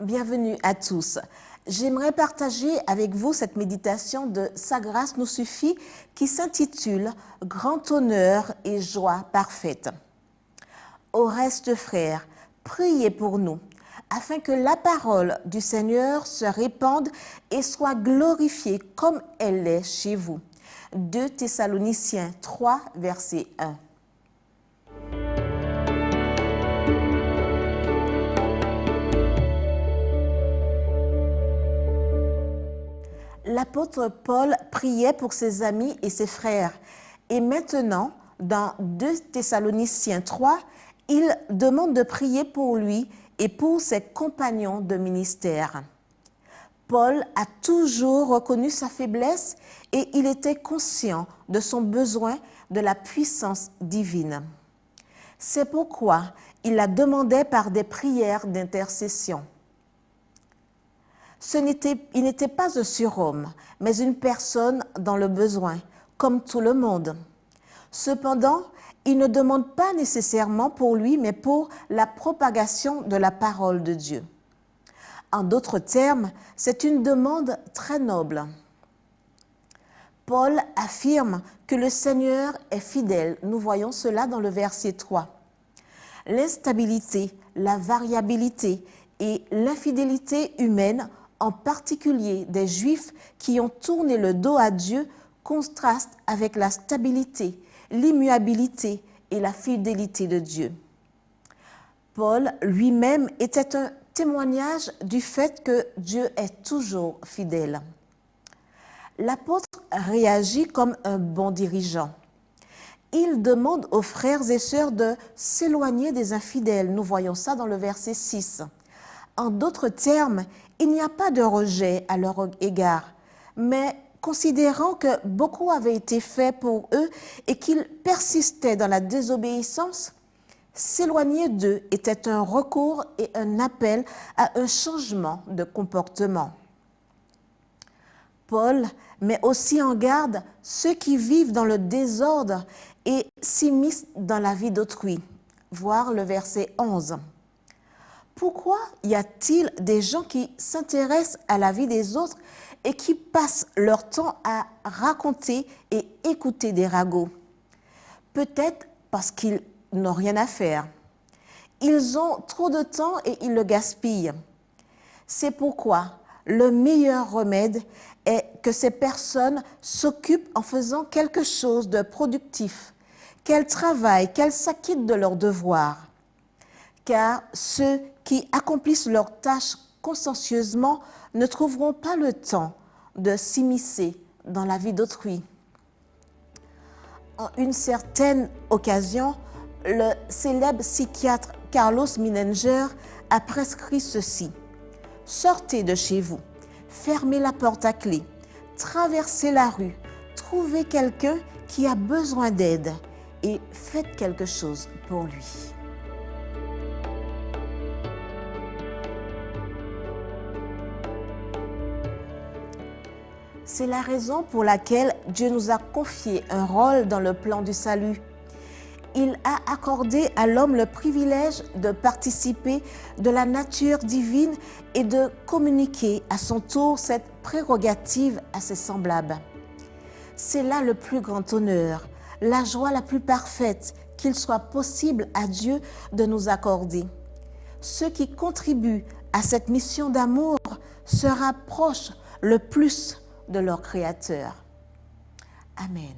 Bienvenue à tous. J'aimerais partager avec vous cette méditation de Sa grâce nous suffit qui s'intitule « Grand honneur et joie parfaite ». Au reste, frères, priez pour nous, afin que la parole du Seigneur se répande et soit glorifiée comme elle l'est chez vous. 2 Thessaloniciens 3, verset 1. L'apôtre Paul priait pour ses amis et ses frères. Et maintenant, dans 2 Thessaloniciens 3, il demande de prier pour lui et pour ses compagnons de ministère. Paul a toujours reconnu sa faiblesse et il était conscient de son besoin de la puissance divine. C'est pourquoi il la demandait par des prières d'intercession. Il n'était pas un surhomme, mais une personne dans le besoin, comme tout le monde. Cependant, il ne demande pas nécessairement pour lui, mais pour la propagation de la parole de Dieu. En d'autres termes, c'est une demande très noble. Paul affirme que le Seigneur est fidèle. Nous voyons cela dans le verset 3. L'instabilité, la variabilité et l'infidélité humaine, en particulier des Juifs qui ont tourné le dos à Dieu, contrastent avec la stabilité, l'immuabilité et la fidélité de Dieu. Paul lui-même était un témoignage du fait que Dieu est toujours fidèle. L'apôtre réagit comme un bon dirigeant. Il demande aux frères et sœurs de s'éloigner des infidèles. Nous voyons ça dans le verset 6. En d'autres termes, il n'y a pas de rejet à leur égard, mais considérant que beaucoup avait été fait pour eux et qu'ils persistaient dans la désobéissance, s'éloigner d'eux était un recours et un appel à un changement de comportement. Paul met aussi en garde ceux qui vivent dans le désordre et s'immiscent dans la vie d'autrui. Voir le verset 11. Pourquoi y a-t-il des gens qui s'intéressent à la vie des autres et qui passent leur temps à raconter et écouter des ragots? Peut-être parce qu'ils n'ont rien à faire. Ils ont trop de temps et ils le gaspillent. C'est pourquoi le meilleur remède est que ces personnes s'occupent en faisant quelque chose de productif, qu'elles travaillent, qu'elles s'acquittent de leurs devoirs. Car ceux qui accomplissent leurs tâches consciencieusement ne trouveront pas le temps de s'immiscer dans la vie d'autrui. En une certaine occasion, le célèbre psychiatre Carlos Minenger a prescrit ceci. Sortez de chez vous, fermez la porte à clé, traversez la rue, trouvez quelqu'un qui a besoin d'aide et faites quelque chose pour lui. C'est la raison pour laquelle Dieu nous a confié un rôle dans le plan du salut. Il a accordé à l'homme le privilège de participer de la nature divine et de communiquer à son tour cette prérogative à ses semblables. C'est là le plus grand honneur, la joie la plus parfaite qu'il soit possible à Dieu de nous accorder. Ceux qui contribuent à cette mission d'amour se rapprochent le plus de leur Créateur. Amen.